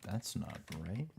That's not right.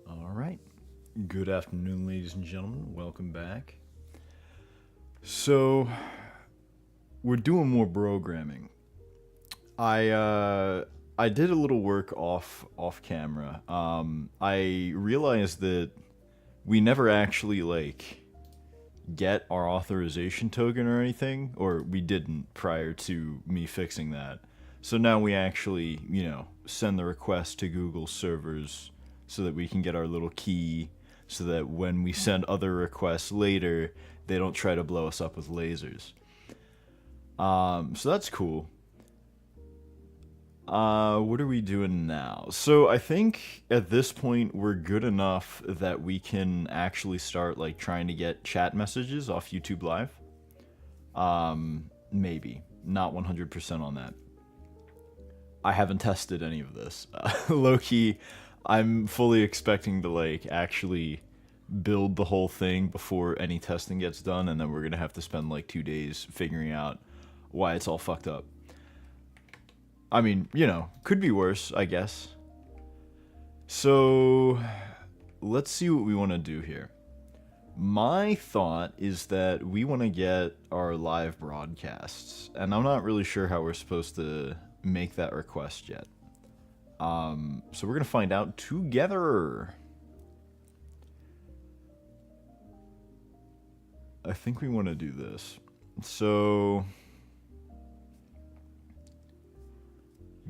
All right. Good afternoon, ladies and gentlemen. Welcome back. So, we're doing more programming. I did a little work off camera. I realized that we never actually get our authorization token or anything, or we didn't prior to me fixing that. So now we actually, send the request to Google servers so that we can get our little key so that when we send other requests later, they don't try to blow us up with lasers. So that's cool. What are we doing now? So I think at this point we're good enough that we can actually start trying to get chat messages off YouTube Live. Maybe. Not 100% on that. I haven't tested any of this. Low-key, I'm fully expecting to actually build the whole thing before any testing gets done, and then we're gonna have to spend 2 days figuring out why it's all fucked up. I mean, could be worse, I guess. So, let's see what we want to do here. My thought is that we want to get our live broadcasts, and I'm not really sure how we're supposed to make that request yet. So we're going to find out together. I think we want to do this. So,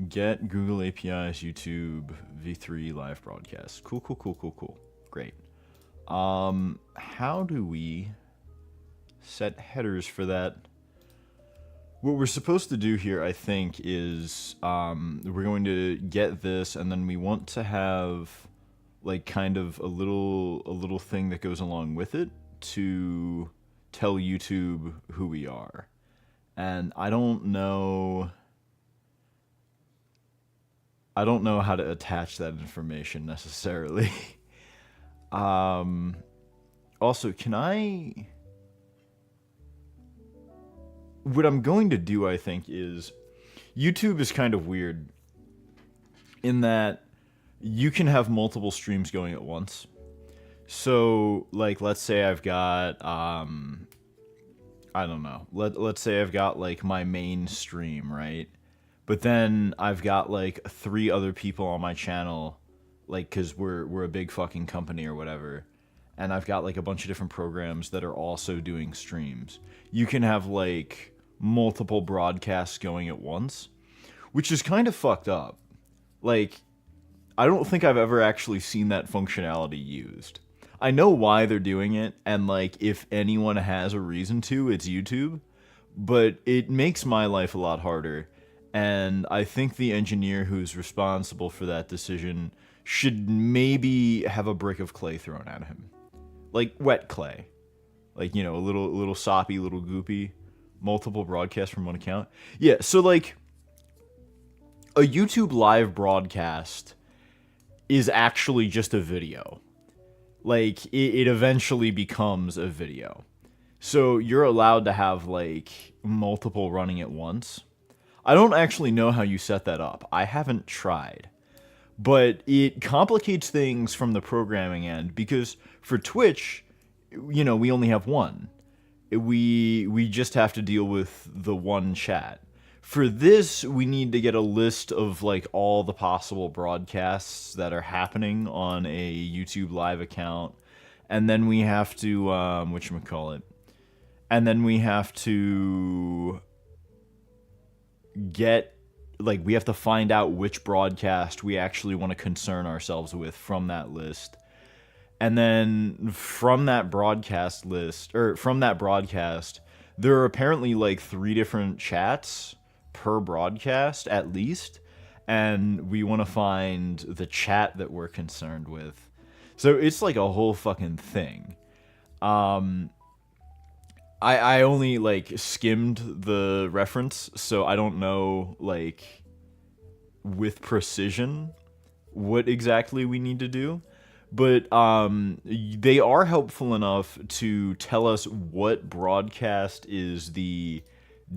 get Google APIs, YouTube, V3 live broadcast. Cool. Great. How do we set headers for that? What we're supposed to do here, I think, is we're going to get this, and then we want to have kind of a little thing that goes along with it to tell YouTube who we are. And I don't know how to attach that information necessarily. Also, what I'm going to do, I think, is YouTube is kind of weird in that you can have multiple streams going at once. So, like, let's say I've got, I don't know. Let's say I've got, like, my main stream, right? But then I've got, like, three other people on my channel, like, because we're a big fucking company or whatever. And I've got, like, a bunch of different programs that are also doing streams. You can have, like, multiple broadcasts going at once, which is kind of fucked up. Like, I don't think I've ever actually seen that functionality used. I know why they're doing it, and like if anyone has a reason to, it's YouTube, but it makes my life a lot harder, and I think the engineer who's responsible for that decision should maybe have a brick of clay thrown at him. Like wet clay. Like, a little soppy, little goopy, multiple broadcasts from one account. Yeah, so like a YouTube live broadcast is actually just a video. Like, it eventually becomes a video. So you're allowed to have, like, multiple running at once. I don't actually know how you set that up. I haven't tried. But it complicates things from the programming end, because for Twitch, we only have one. We just have to deal with the one chat. For this, we need to get a list of like all the possible broadcasts that are happening on a YouTube live account, and then we have to whatchamacallit, and then we have to get we have to find out which broadcast we actually want to concern ourselves with from that list. And then from that broadcast list, or from that broadcast, there are apparently like 3 different chats per broadcast at least, and we want to find the chat that we're concerned with. So it's like a whole fucking thing. I only like skimmed the reference, so I don't know like with precision what exactly we need to do. But they are helpful enough to tell us what broadcast is the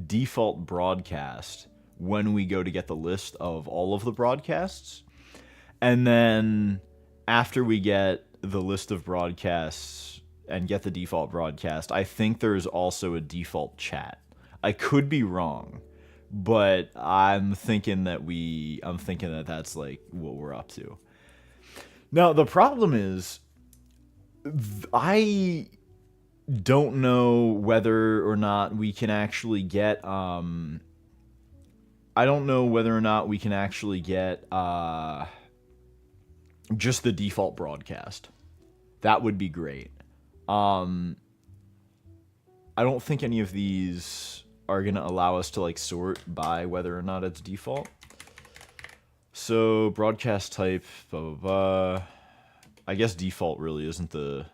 default broadcast when we go to get the list of all of the broadcasts. And then after we get the list of broadcasts and get the default broadcast, I think there's also a default chat. I could be wrong, but I'm thinking that that's like what we're up to. Now, the problem is, I don't know whether or not we can actually get, just the default broadcast. That would be great. I don't think any of these are going to allow us to, like, sort by whether or not it's default. So, broadcast type, blah, blah, blah. I guess default really isn't the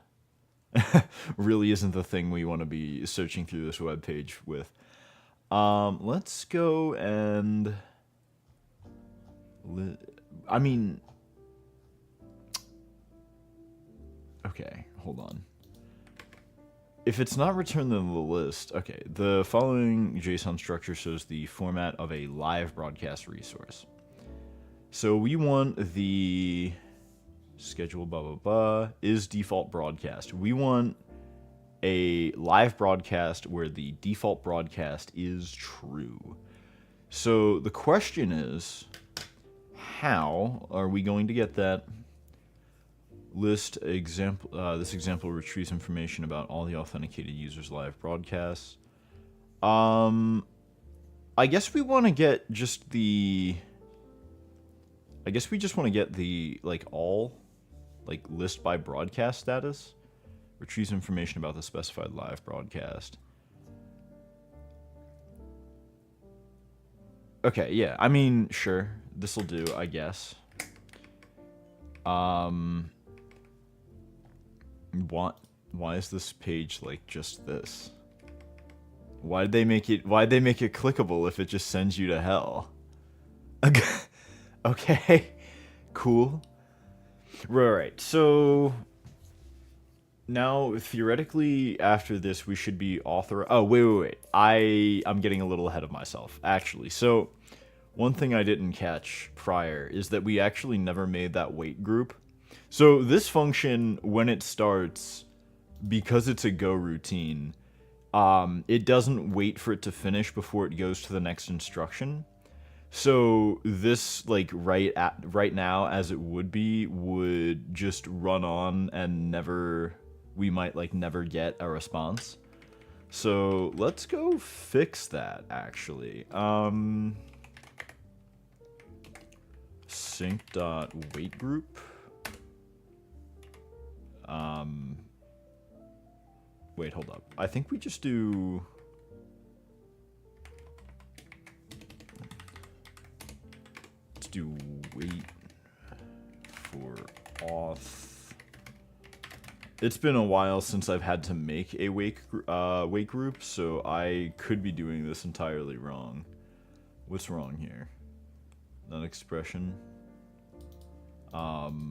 thing we want to be searching through this web page with. Let's go and okay, hold on. If it's not returned in the list, okay, the following JSON structure shows the format of a live broadcast resource. So we want the schedule blah blah blah is default broadcast. We want a live broadcast where the default broadcast is true. So the question is, how are we going to get that? List example. This example retrieves information about all the authenticated users' live broadcasts. I guess we want to get just the. I guess we just want to get the list by broadcast status. Retrieves information about the specified live broadcast. Okay, yeah. I mean, sure. This'll do, I guess. Why is this page like just this? Why'd they make it clickable if it just sends you to hell? Okay. Cool. Right. So now theoretically after this we should be Oh, wait. I'm getting a little ahead of myself actually. So one thing I didn't catch prior is that we actually never made that wait group. So this function, when it starts, because it's a go routine, it doesn't wait for it to finish before it goes to the next instruction. So this, like, right now, as it would be, would just run on and never, we might, like, never get a response. So let's go fix that, actually. Sync.waitGroup. Wait, hold up. I think we just do... Let's do wait for auth. It's been a while since I've had to make a wait group, so I could be doing this entirely wrong. What's wrong here? That expression. Okay.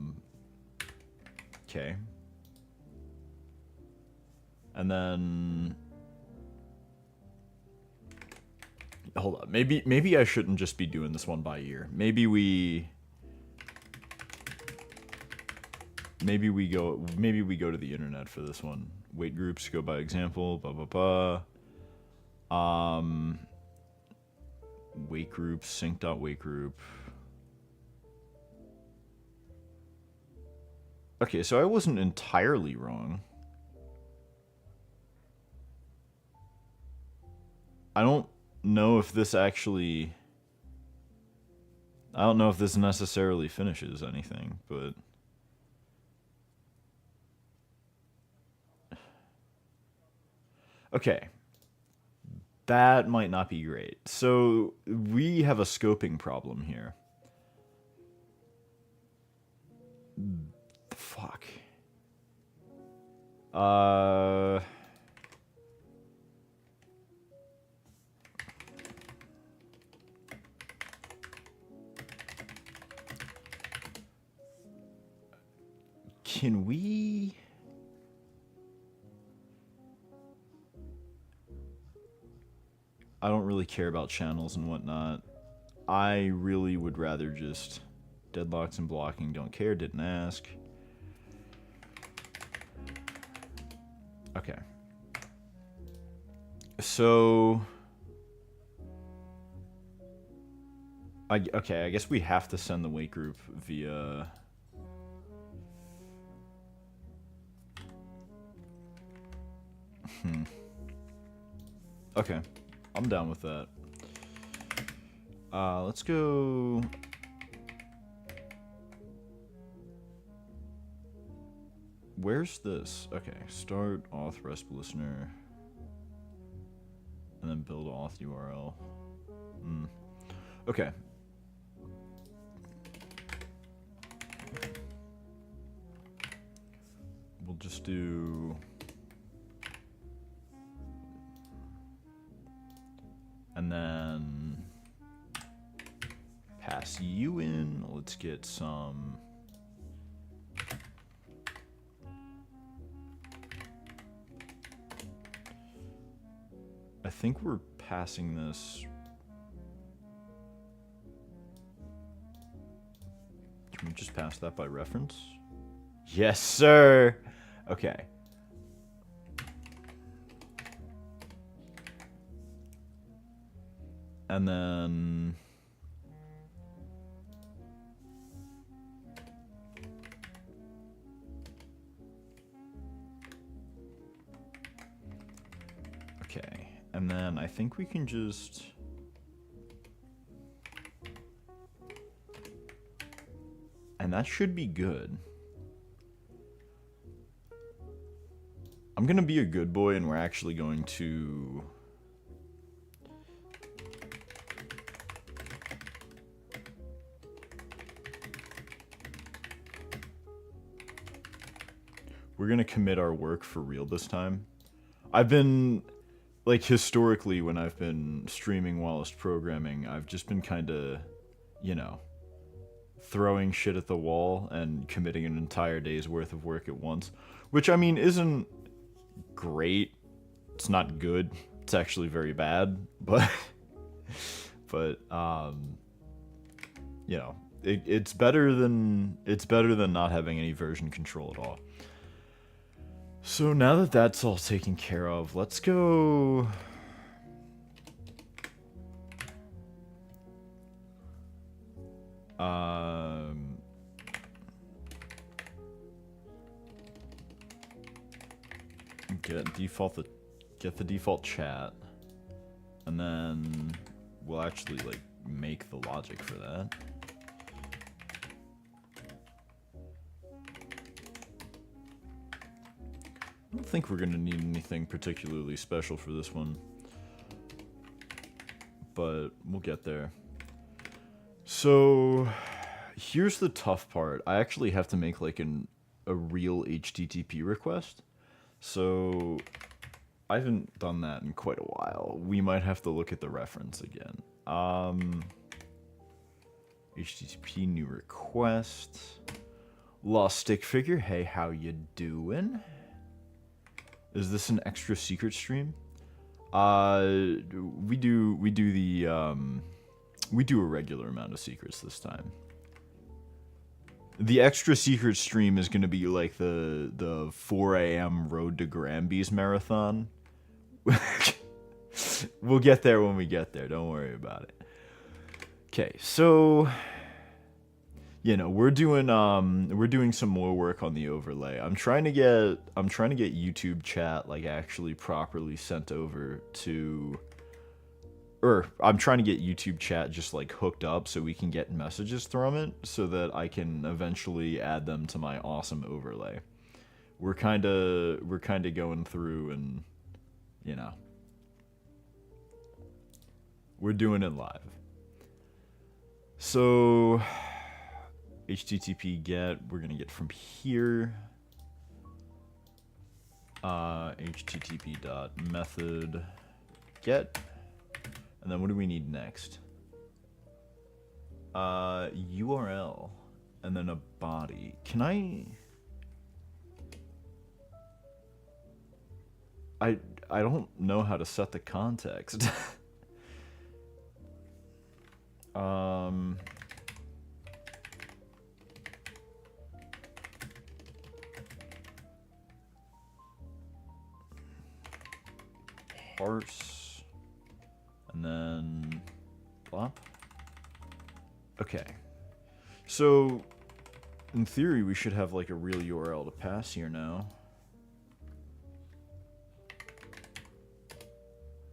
And then... Hold up. Maybe I shouldn't just be doing this one by ear. Maybe we go to the internet for this one. Wait groups, go by example, blah blah blah. Wait group, sync.wait group. Okay, so I wasn't entirely wrong. I don't know if this actually... I don't know if this necessarily finishes anything, but... Okay. That might not be great. So, we have a scoping problem here. Fuck. Can we... I don't really care about channels and whatnot. I really would rather just... Deadlocks and blocking, don't care, didn't ask. Okay. So... okay, I guess we have to send the wait group via... Okay, I'm down with that. Let's go... Where's this? Okay, start auth resp listener. And then build auth URL. Okay. We'll just do... And then pass you in. Let's get some... I think we're passing this... Can we just pass that by reference? Yes, sir! Okay. And then... Okay. And then I think we can just... And that should be good. I'm gonna be a good boy and we're actually going to... We're gonna commit our work for real this time. I've been... Like, historically, when I've been streaming whilst programming, I've just been kinda, you know, throwing shit at the wall and committing an entire day's worth of work at once. Which, I mean, isn't great. It's not good. It's actually very bad. But, you know, it's better than not having any version control at all. So now that that's all taken care of, let's go. Get the default chat, and then we'll actually like make the logic for that. I don't think we're gonna need anything particularly special for this one, but we'll get there. So here's the tough part. I actually have to make like a real HTTP request. So I haven't done that in quite a while. We might have to look at the reference again. HTTP new request. Lost stick figure. Hey, how you doing? Is this an extra secret stream? We do a regular amount of secrets this time. The extra secret stream is gonna be like the 4 a.m. Road to Granby's marathon. We'll get there when we get there. Don't worry about it. Okay, so we're doing some more work on the overlay. I'm trying to get YouTube chat like actually properly sent over to, or I'm trying to get YouTube chat just like hooked up so we can get messages from it so that I can eventually add them to my awesome overlay. We're kind of going through and we're doing it live. So HTTP get, we're gonna get from here. HTTP.method get, and then what do we need next? URL, and then a body. Can I don't know how to set the context. Parse, and then plop. Okay, so in theory we should have like a real URL to pass here now.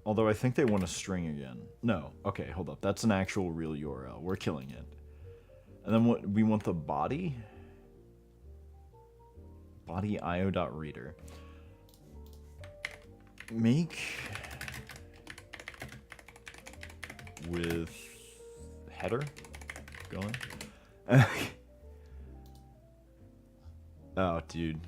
Although I think they want a string again. No, okay, hold up. That's an actual real URL. We're killing it. And then what we want the body? Body io.reader. Make with header going. Oh, dude.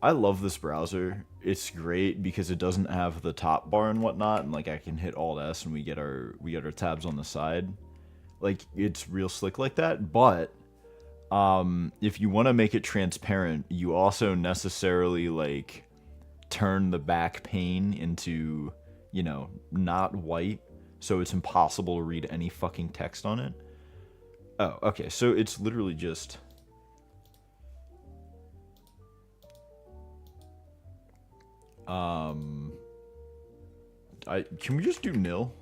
I love this browser. It's great because it doesn't have the top bar and whatnot, and like I can hit Alt S and we get our tabs on the side. Like it's real slick like that, but if you want to make it transparent, you also necessarily like turn the back pane into, not white, so it's impossible to read any fucking text on it. Oh, okay, so it's literally just can we just do nil?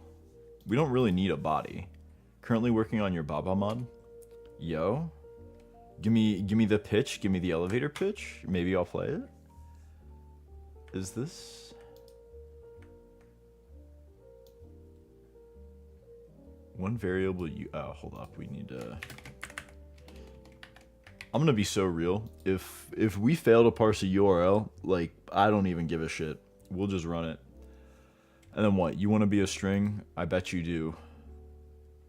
We don't really need a body. Currently working on your Baba mod. Yo, give me the pitch. Give me the elevator pitch. Maybe I'll play it. Is this? One variable you. Oh, hold up. We need to. I'm gonna be so real. If we fail to parse a URL, like I don't even give a shit. We'll just run it. And then what? You want to be a string? I bet you do. You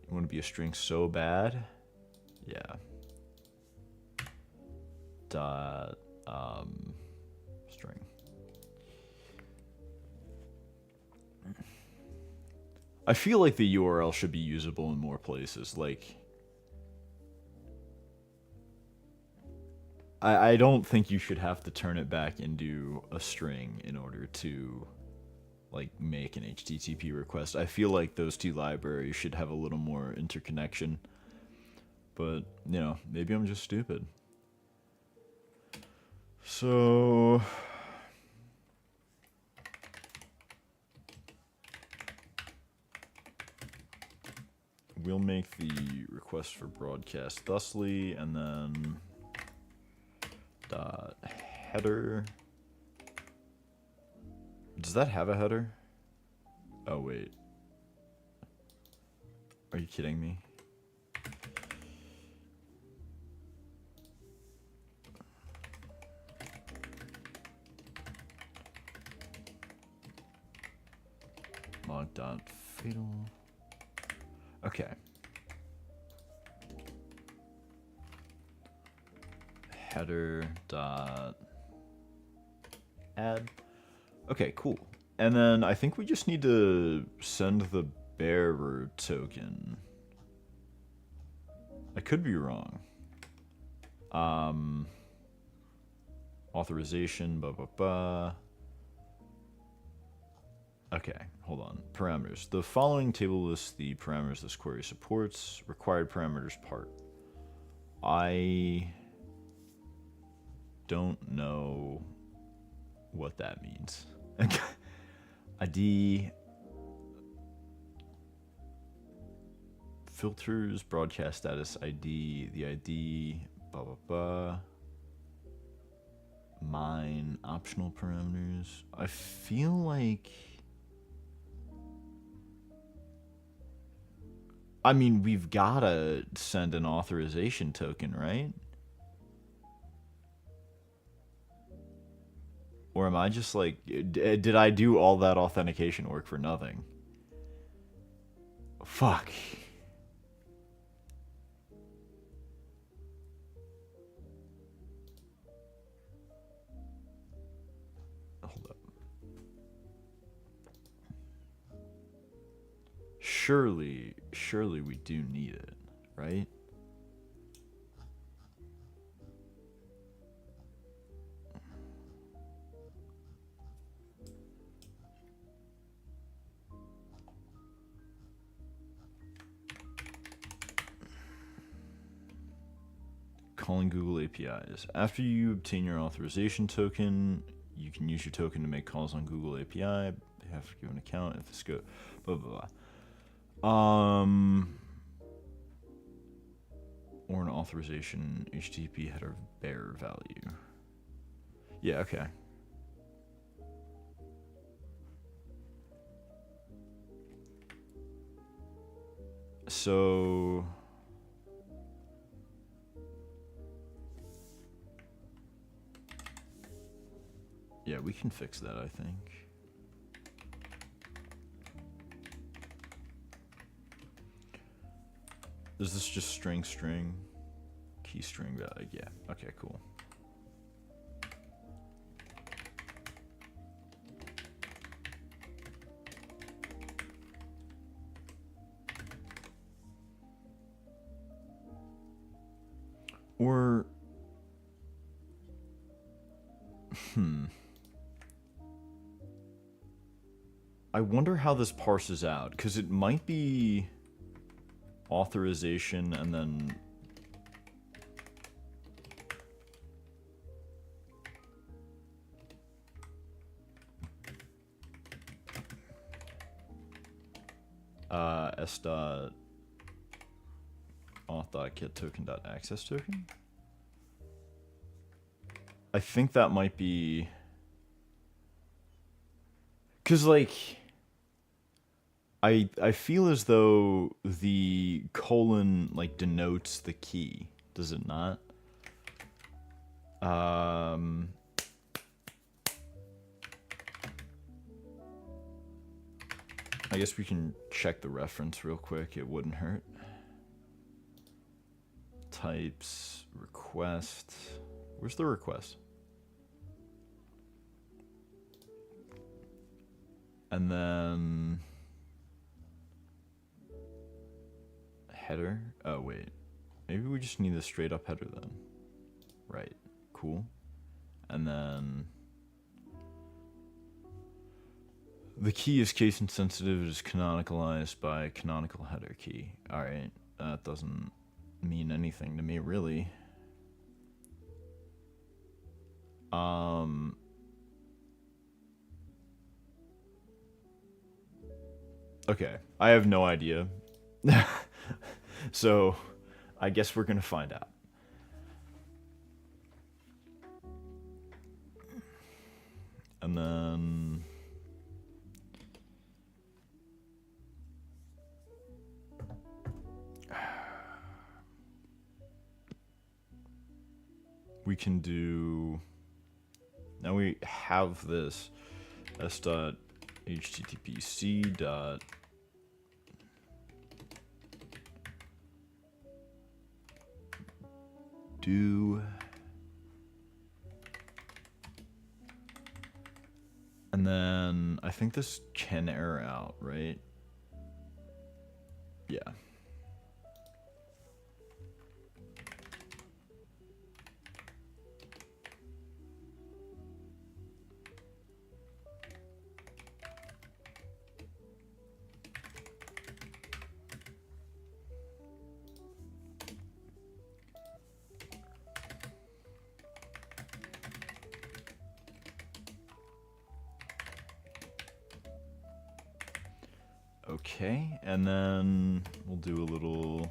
want to be a string so bad? Yeah. Dot string. I feel like the URL should be usable in more places. Like, I don't think you should have to turn it back into a string in order to like make an HTTP request. I feel like those two libraries should have a little more interconnection. But, you know, maybe I'm just stupid. So... we'll make the request for broadcast thusly, and then... dot header. Does that have a header? Oh, wait. Are you kidding me? Log dot fatal. Okay. Header dot add. Okay, cool. And then I think we just need to send the bearer token. I could be wrong. Authorization, blah, blah, blah. Okay, hold on. Parameters. The following table lists the parameters this query supports. Required parameters part. I don't know what that means. ID, filters, broadcast status ID, the ID, blah, blah, blah. Mine, optional parameters. I feel like... I mean, we've gotta send an authorization token, right? Or am I just like, did I do all that authentication work for nothing? Fuck. Hold up. Surely we do need it, right? Calling Google APIs. After you obtain your authorization token, you can use your token to make calls on Google API. You have to give an account if this goes blah blah blah. Or an authorization HTTP header bearer value. Yeah, okay. So yeah, we can fix that, I think. Is this just string, key string value? Yeah, okay, cool. Or, I wonder how this parses out, because it might be authorization and then s dot auth dot get token dot access token. I think that might be because like I feel as though the colon like denotes the key, does it not? I guess we can check the reference real quick. It wouldn't hurt. Types, request. Where's the request? And then header. Oh, wait. Maybe we just need a straight up header then. Right. Cool. And then the key is case insensitive. It is canonicalized by canonical header key. All right. That doesn't mean anything to me, really. Okay, I have no idea. So, I guess we're gonna find out. And then we can do, now we have this s.httpc dot do, and then I think this can error out, right? Yeah. Okay, and then we'll do a little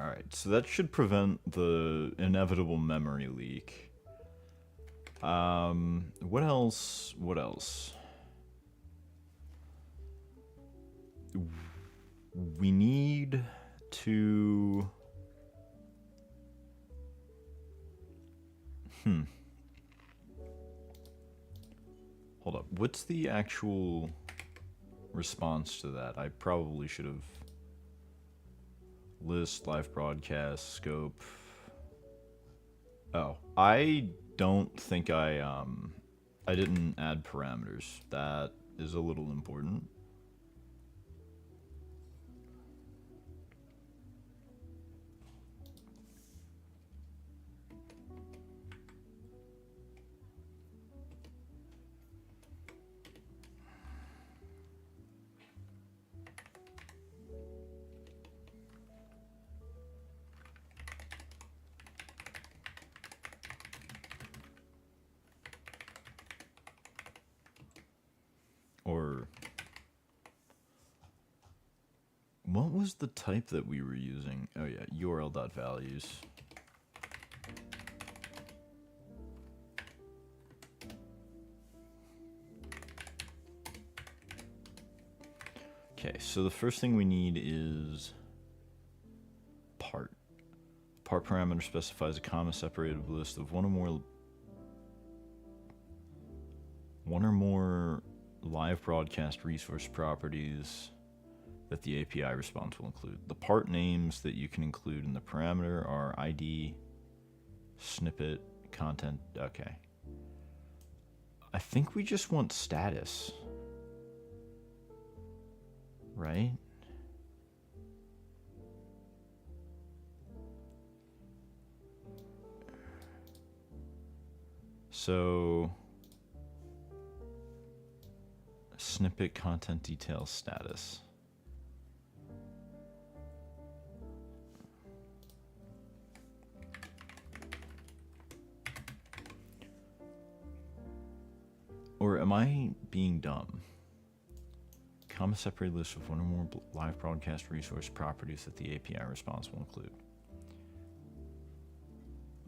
Alright, so that should prevent the inevitable memory leak. What else? What else? We need to... Hold up. What's the actual response to that? I probably should have... List, live broadcast, scope. Oh, I don't think I didn't add parameters. That is a little important. Or what was the type that we were using? Oh yeah, URL.values. Okay, so the first thing we need is part. Part parameter specifies a comma-separated list of one or more live broadcast resource properties that the API response will include. The part names that you can include in the parameter are ID, snippet, content. Okay. I think we just want status. Right? So snippet, content details, status. Or am I being dumb? Comma separated list of one or more live broadcast resource properties that the API response will include.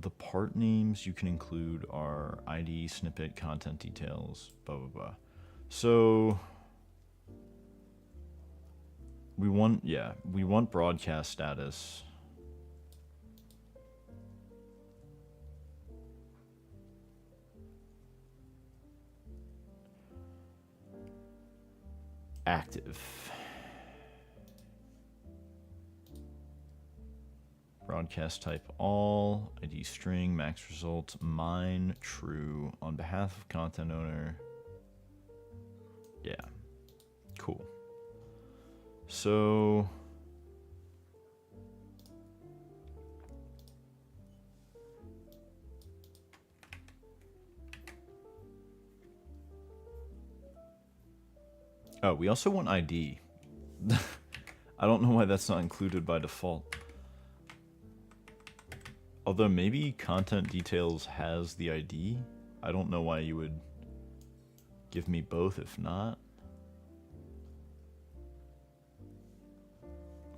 The part names you can include are ID, snippet, content details, blah, blah, blah. So we want broadcast status. Active. Broadcast type all, ID string, max result, mine, true, on behalf of content owner. Yeah, cool. So Oh, we also want ID. I don't know why that's not included by default. Although maybe content details has the ID. I don't know why you would give me both if not.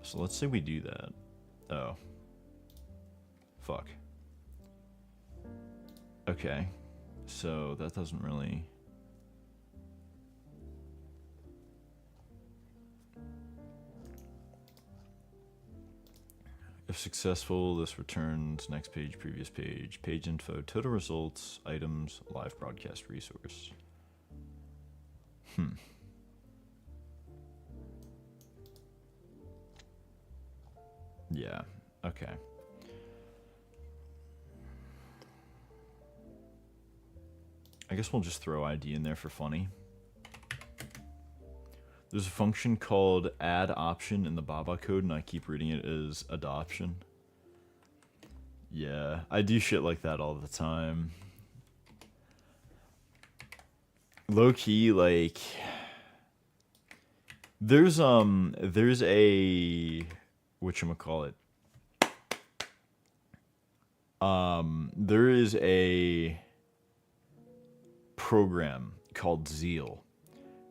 So let's say we do that. Oh. Fuck. Okay. So that doesn't really... If successful, this returns next page, previous page, page info, total results, items, live broadcast resource. Yeah, okay. I guess we'll just throw ID in there for funny. There's a function called add option in the Baba code, and I keep reading it as adoption. Yeah, I do shit like that all the time. Low key, like, there's a whatchamacallit. There is a program called Zeal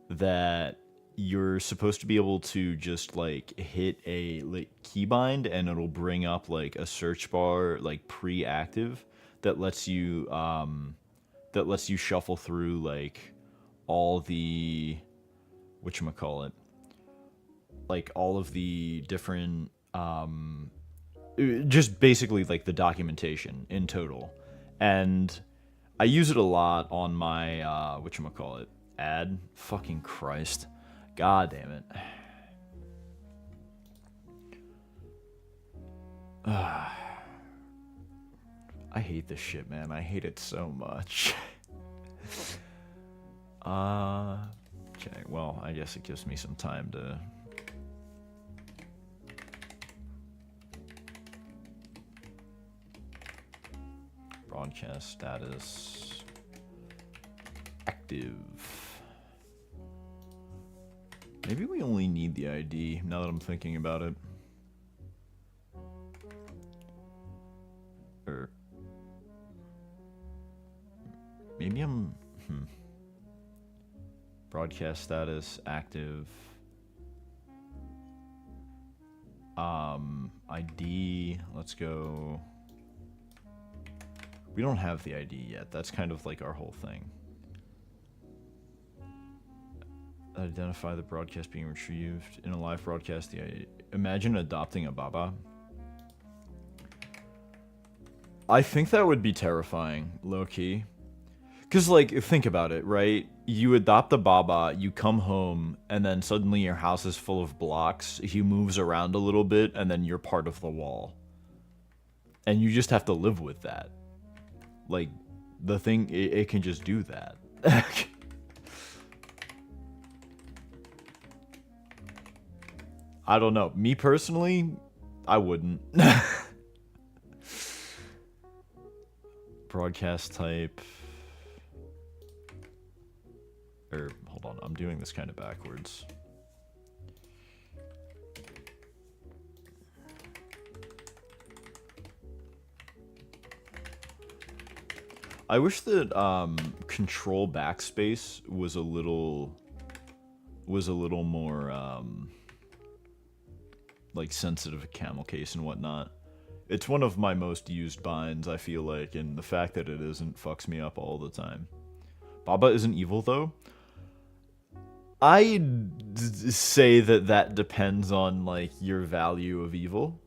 that you're supposed to be able to just like hit a like keybind and it'll bring up like a search bar like pre-active that lets you shuffle through like all the whatchamacallit, like all of the different just basically like the documentation in total. And I use it a lot on my whatchamacallit ad. Fucking Christ. God damn it. I hate this shit, man. I hate it so much. Okay, well, I guess it gives me some time to... Broadcast status... active. Maybe we only need the ID, now that I'm thinking about it. Or... maybe I'm... Broadcast status, active. ID, let's go... We don't have the ID yet, that's kind of like our whole thing. Identify the broadcast being retrieved. In a live broadcast, imagine adopting a Baba. I think that would be terrifying, low-key. Because, like, think about it, right? You adopt a Baba, you come home, and then suddenly your house is full of blocks. He moves around a little bit, and then you're part of the wall. And you just have to live with that. Like, the thing, it can just do that. I don't know. Me personally, I wouldn't. Broadcast type. Or, hold on, I'm doing this kind of backwards. I wish that control backspace was a little more like sensitive to camel case and whatnot. It's one of my most used binds, I feel like, and the fact that it isn't fucks me up all the time. Baba isn't evil though. I'd say that depends on like your value of evil.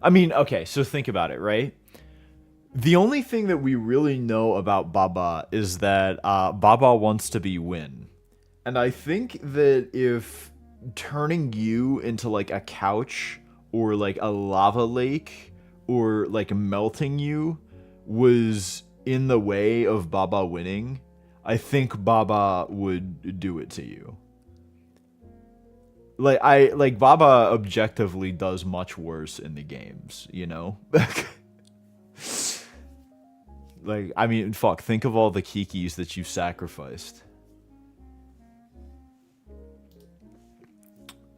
I mean, okay, so think about it, right? The only thing that we really know about Baba is that Baba wants to be Win. And I think that if turning you into like a couch or like a lava lake or like melting you was in the way of Baba winning, I think Baba would do it to you. Like Baba objectively does much worse in the games, you know? Like, I mean, fuck, think of all the Kikis that you've sacrificed.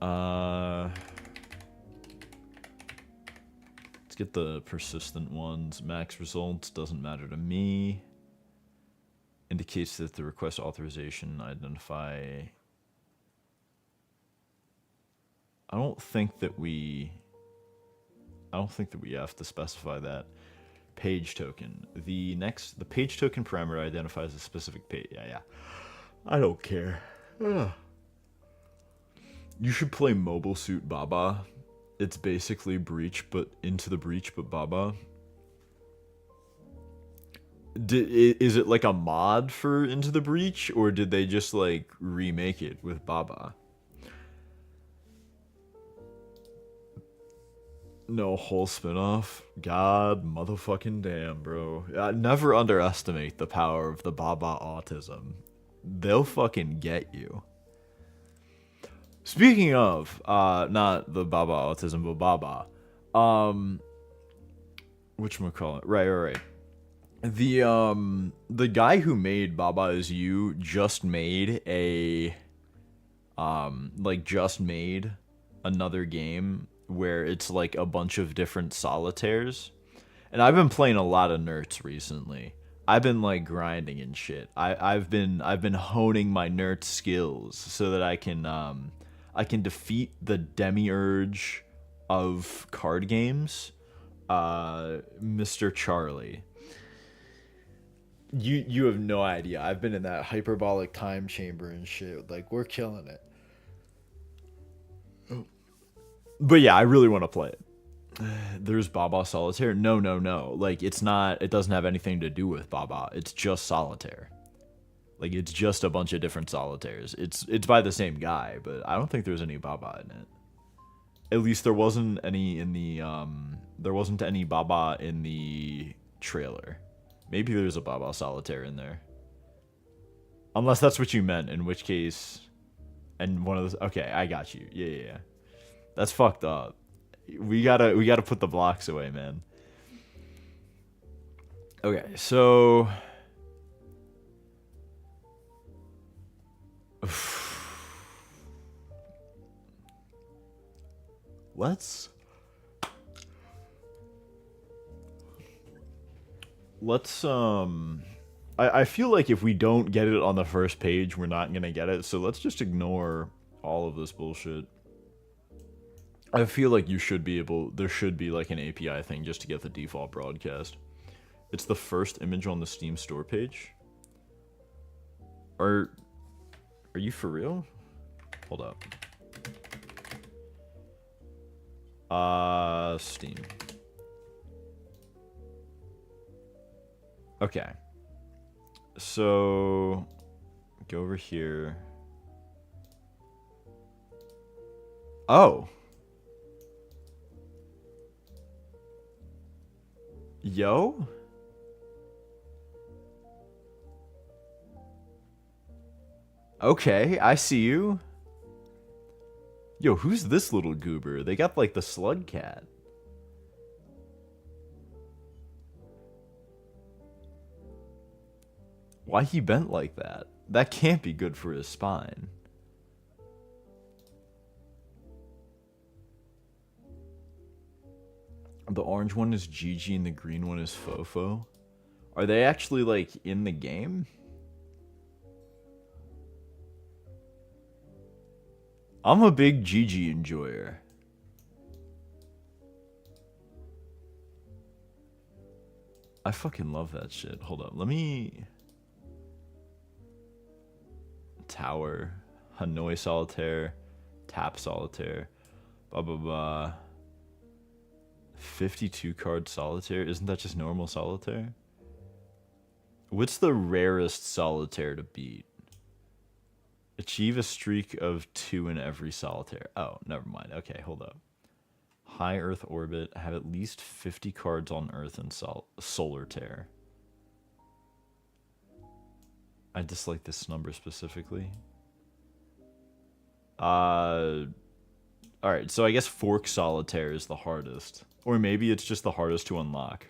Let's get the persistent ones. Max results doesn't matter to me. Indicates that the request authorization identify. I don't think that we have to specify that. Page token. The page token parameter identifies a specific page. Yeah. I don't care. Ugh. You should play Mobile Suit Baba. It's basically Into the Breach, but Baba. Is it like a mod for Into the Breach, or did they just like remake it with Baba? No whole spinoff. God motherfucking damn, bro. Never underestimate the power of the Baba autism. They'll fucking get you. Speaking of, not the Baba autism, but Baba. Whatchamacallit? Right. The guy who made Baba Is You just made another game where it's like a bunch of different solitaires. And I've been playing a lot of Nerds recently. I've been like grinding and shit. I've been honing my Nerd skills so that I can defeat the demiurge of card games, Mr. Charlie. You have no idea. I've been in that hyperbolic time chamber and shit. Like, we're killing it. But yeah, I really want to play it. There's Baba Solitaire? No. Like, it doesn't have anything to do with Baba. It's just Solitaire. Like, it's just a bunch of different solitaires. It's by the same guy, but I don't think there's any Baba in it. At least there wasn't any in the Baba in the trailer. Maybe there's a Baba Solitaire in there. Unless that's what you meant, in which case... And one of those... Okay, I got you. Yeah. That's fucked up. We gotta put the blocks away, man. Okay, so... Let's I feel like if we don't get it on the first page, we're not gonna get it, so let's just ignore all of this bullshit. I feel like there should be like an API thing just to get the default broadcast. It's the first image on the Steam store page. Are you for real? Hold up. Steam. Okay. So, go over here. Oh. Yo? Okay, I see you. Yo, who's this little goober? They got like the slug cat. Why he bent like that? That can't be good for his spine. The orange one is Gigi and the green one is Fofo. Are they actually like in the game? I'm a big Gigi enjoyer. I fucking love that shit. Hold up, let me... Tower, Hanoi Solitaire, Tap Solitaire, blah blah blah. 52 card Solitaire? Isn't that just normal Solitaire? What's the rarest Solitaire to beat? Achieve a streak of 2 in every Solitaire. Oh, never mind. Okay, hold up. High Earth orbit. Have at least 50 cards on Earth and Solar Tear. I dislike this number specifically. Alright, so I guess Fork Solitaire is the hardest. Or maybe it's just the hardest to unlock.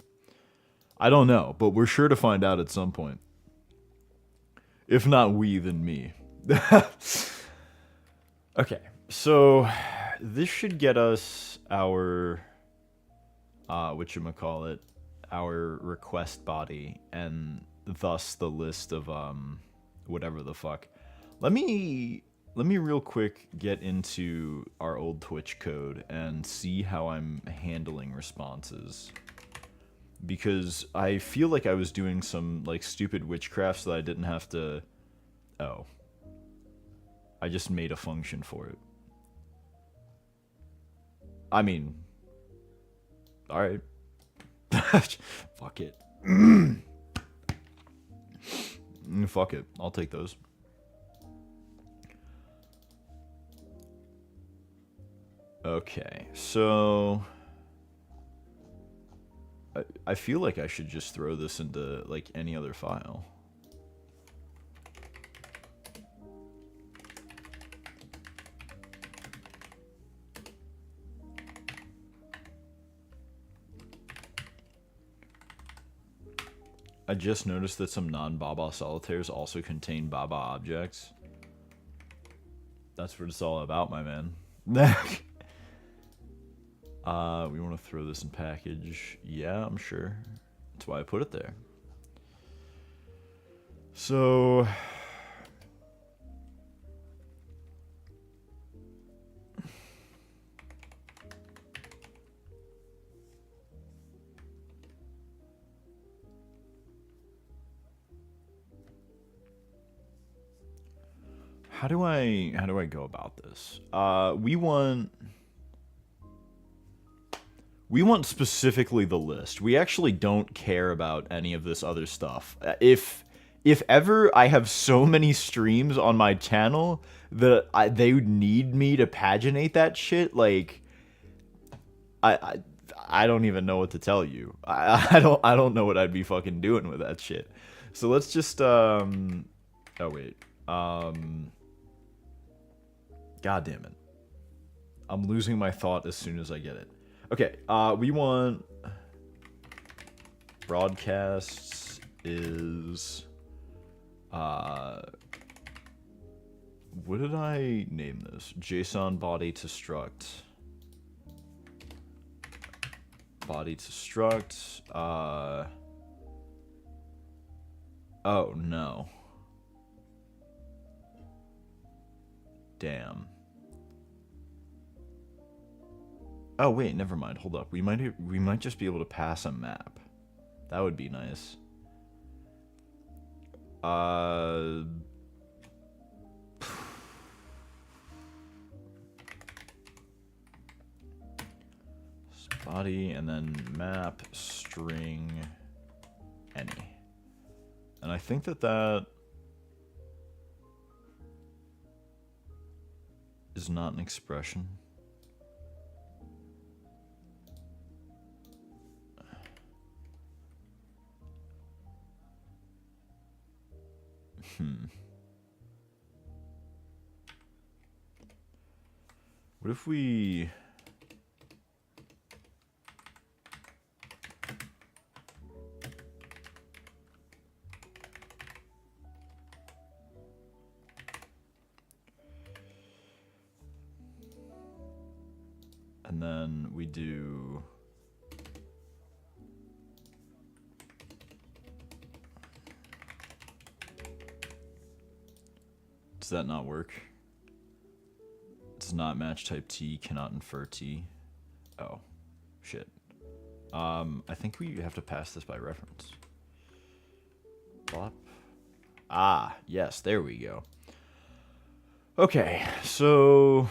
I don't know, but we're sure to find out at some point. If not we, then me. Okay, So this should get us our whatchamacallit, our request body, and thus the list of whatever the fuck. Let me real quick get into our old Twitch code and see how I'm handling responses. Because I feel like I was doing some like stupid witchcraft so that I didn't have to. Oh. I just made a function for it. I mean, alright. Fuck it. Fuck it. I'll take those. Okay, so I feel like I should just throw this into like any other file. I just noticed that some non-Baba solitaires also contain Baba objects. That's what it's all about, my man. We want to throw this in package. Yeah, I'm sure. That's why I put it there. So... How do I go about this? We want specifically the list. We actually don't care about any of this other stuff. If ever I have so many streams on my channel that they need me to paginate that shit, like I don't even know what to tell you. I don't know what I'd be fucking doing with that shit. So let's just oh wait. God damn it. I'm losing my thought as soon as I get it. Okay, we want broadcasts is what did I name this? JSON body to struct. Body to struct. Oh no. Damn. Oh wait, never mind. Hold up. We might just be able to pass a map. That would be nice. Body and then map string any. And I think that is not an expression. What if we... And then we do... Does that not work? Does not match type T, cannot infer T. Oh, shit. I think we have to pass this by reference. Plop. Ah, yes, there we go. Okay, so...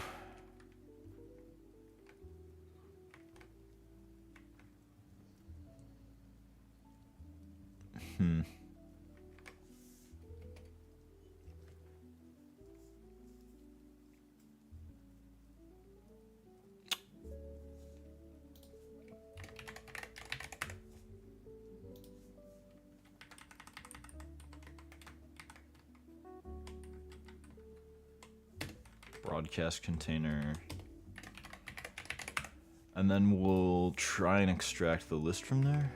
Broadcast container. And then we'll try and extract the list from there.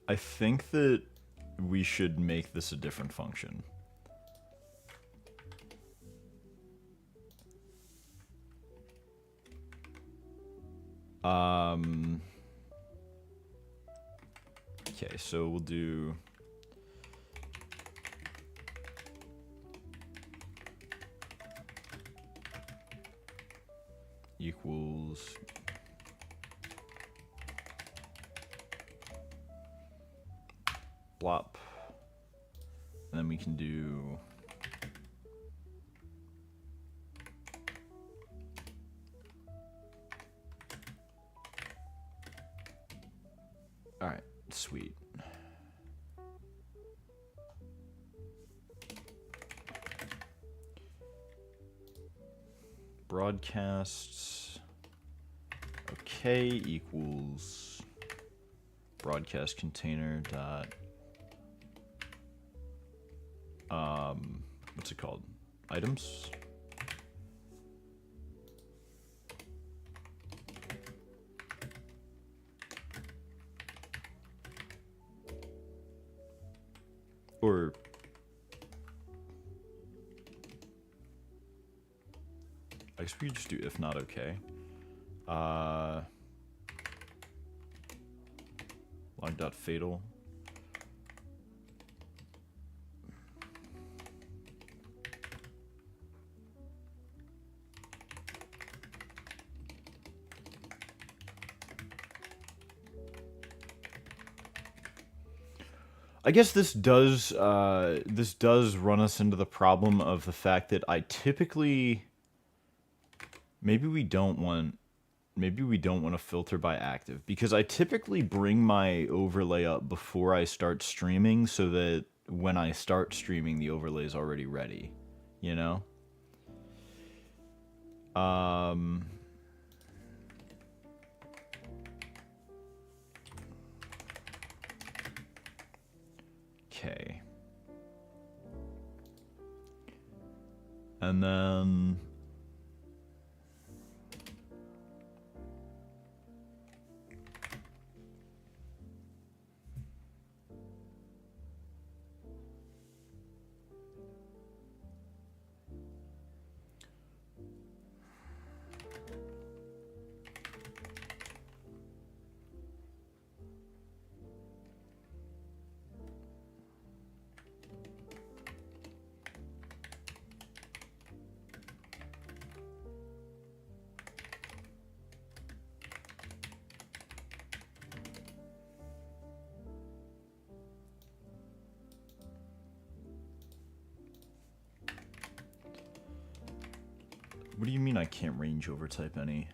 I think that we should make this a different function. Okay, so we'll do equals blop, and then we can do all right, sweet. Broadcasts okay equals broadcast container dot what's it called? Items? Or I guess we could just do if not okay. Log.fatal. I guess this does run us into the problem of the fact that I typically maybe we don't want to filter by active, because I typically bring my overlay up before I start streaming so that when I start streaming the overlay is already ready, you know? Okay. And then what do you mean I can't range overtype any?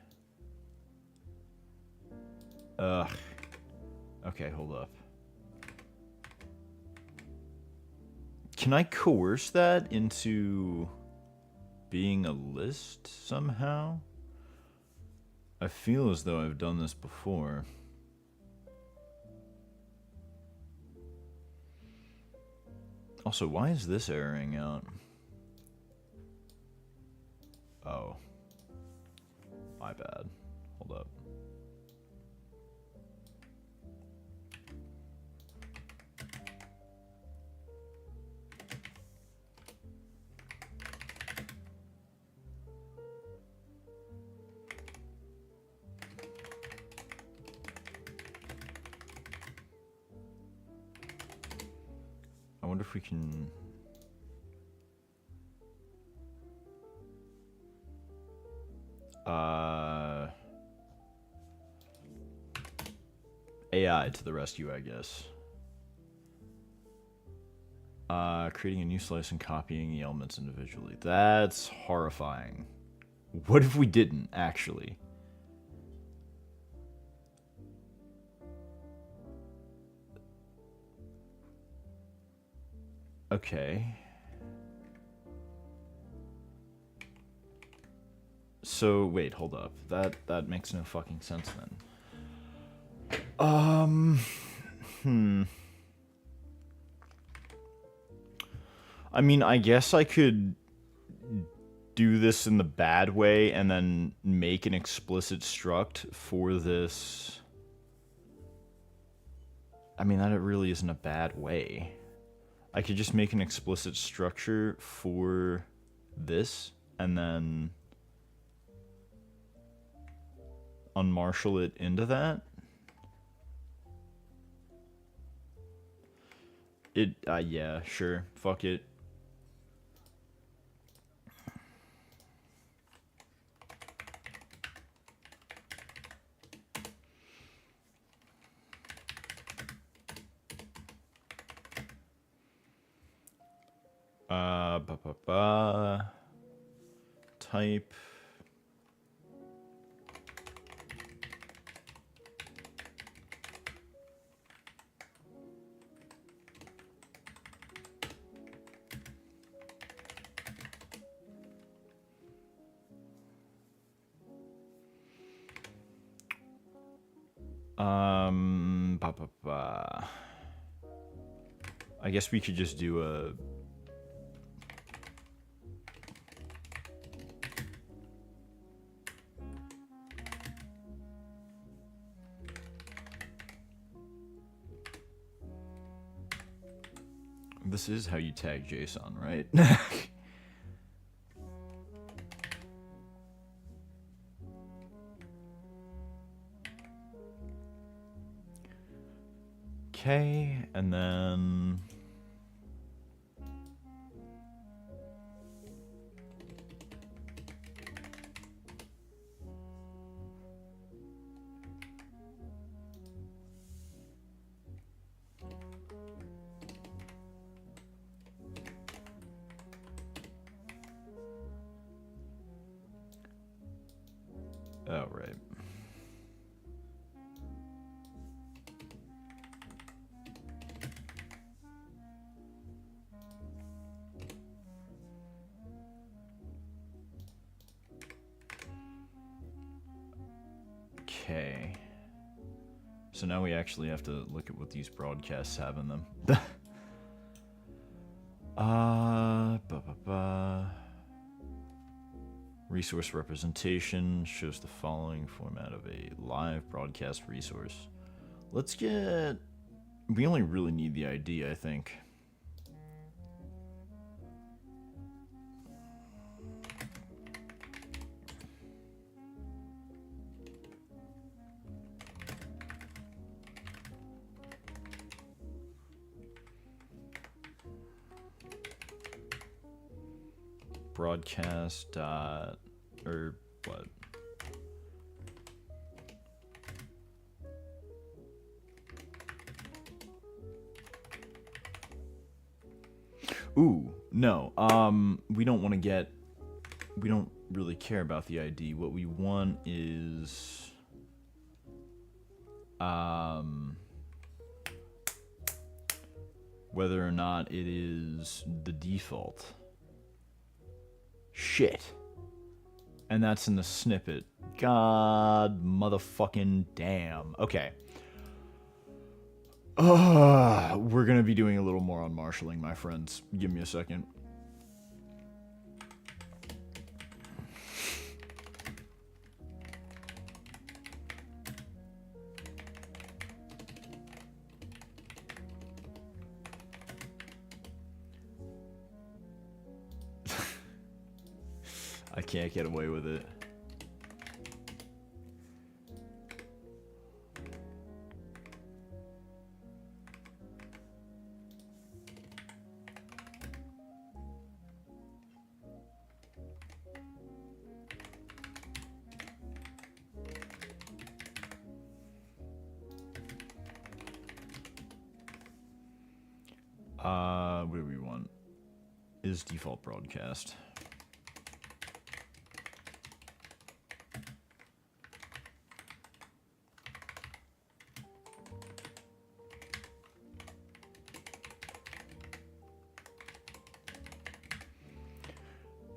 Ugh. Okay, hold up. Can I coerce that into being a list somehow? I feel as though I've done this before. Also, why is this erroring out? Oh. My bad. Hold up. I wonder if we can... AI to the rescue, I guess. Creating a new slice and copying the elements individually. That's horrifying. What if we didn't, actually? Okay. So, wait, hold up. That makes no fucking sense then. I mean, I guess I could do this in the bad way and then make an explicit struct for this. I mean, that really isn't a bad way. I could just make an explicit structure for this and then unmarshal it into that. Yeah, sure. Fuck it. Type. I guess we could just do a. This is how you tag JSON, right? Okay, and then oh, right. Okay. So now we actually have to look at what these broadcasts have in them. Resource representation shows the following format of a live broadcast resource. Let's get... We only really need the ID, I think. Broadcast dot or what? Ooh, no. We don't want to get. We don't really care about the ID. What we want is whether or not it is the default. Shit. And that's in the snippet. God motherfucking damn. Okay. We're gonna be doing a little more on marshalling, my friends. Give me a second. I can't get away with it. What do we want? Is default broadcast.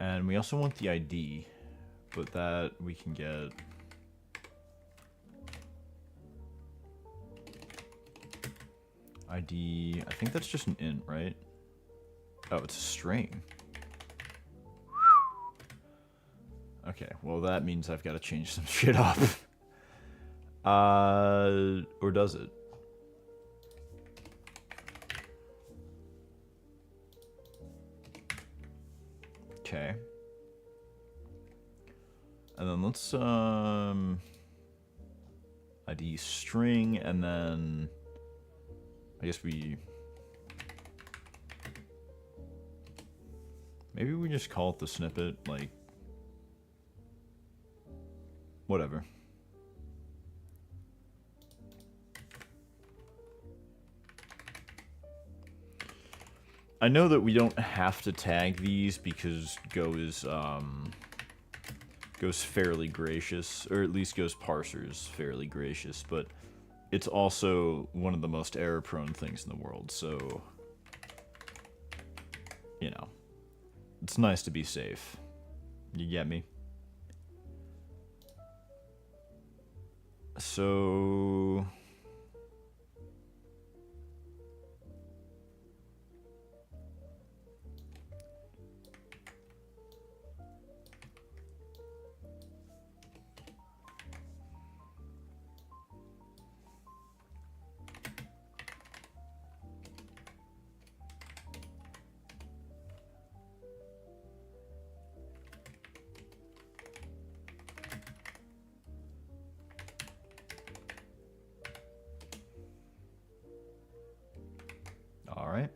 And we also want the ID, but that we can get. ID, I think that's just an int, right? Oh, it's a string. Okay, well that means I've got to change some shit up. Or does it? Okay. And then let's, ID string, and then I guess maybe we just call it the snippet, like, whatever. I know that we don't have to tag these because Go is, goes fairly gracious, or at least Go's parsers fairly gracious, but it's also one of the most error-prone things in the world, so, you know, it's nice to be safe. You get me? So... Alright.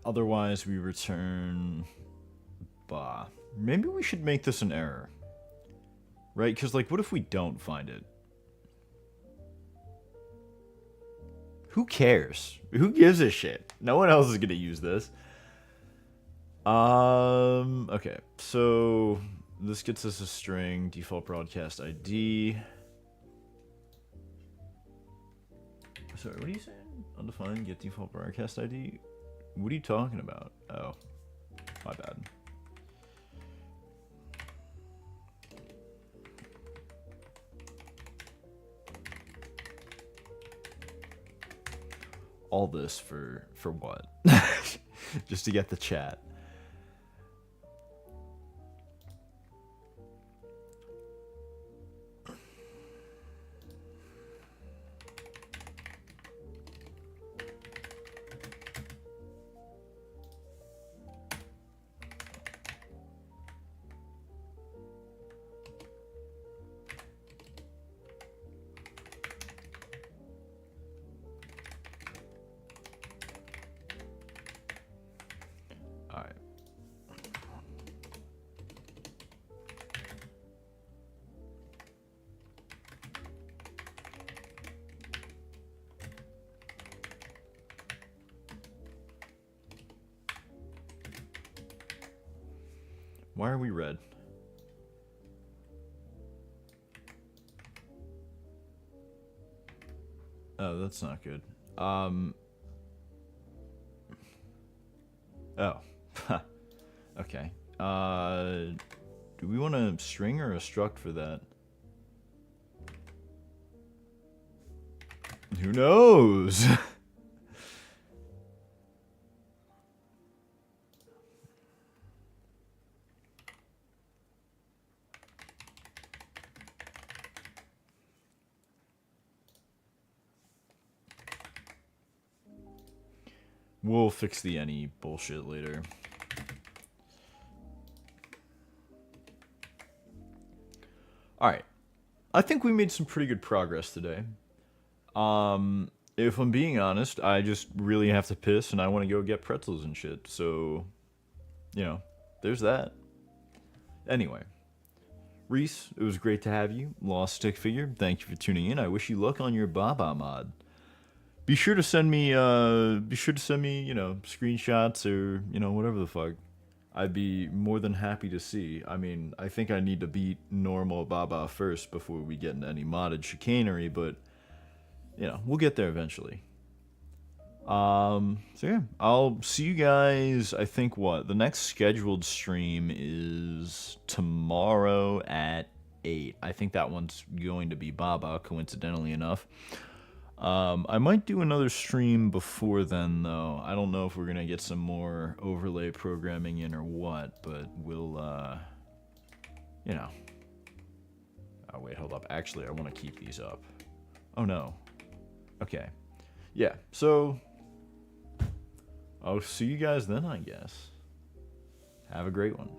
Otherwise, we return... Bah. Maybe we should make this an error. Right? Because, like, what if we don't find it? Who cares? Who gives a shit? No one else is gonna use this. Okay. So, this gets us a string, default broadcast ID. Sorry, what are you saying? Undefined, get default broadcast ID? What are you talking about? Oh, my bad. All this for what? Just to get the chat. Why are we red? Oh, that's not good. Oh. Okay. Do we want a string or a struct for that? Who knows? We'll fix the any bullshit later. Alright. I think we made some pretty good progress today. If I'm being honest, I just really have to piss and I want to go get pretzels and shit. So, you know, there's that. Anyway. Reese, it was great to have you. Lost Stick Figure, thank you for tuning in. I wish you luck on your Baba mod. Be sure to send me, you know, screenshots or, you know, whatever the fuck. I'd be more than happy to see. I mean, I think I need to beat normal Baba first before we get into any modded chicanery, but, you know, we'll get there eventually. So yeah, I'll see you guys, I think, the next scheduled stream is tomorrow at 8. I think that one's going to be Baba, coincidentally enough. I might do another stream before then, though. I don't know if we're gonna get some more overlay programming in or what, but we'll, you know. Oh, wait, hold up. Actually, I want to keep these up. Oh, no. Okay. Yeah, so I'll see you guys then, I guess. Have a great one.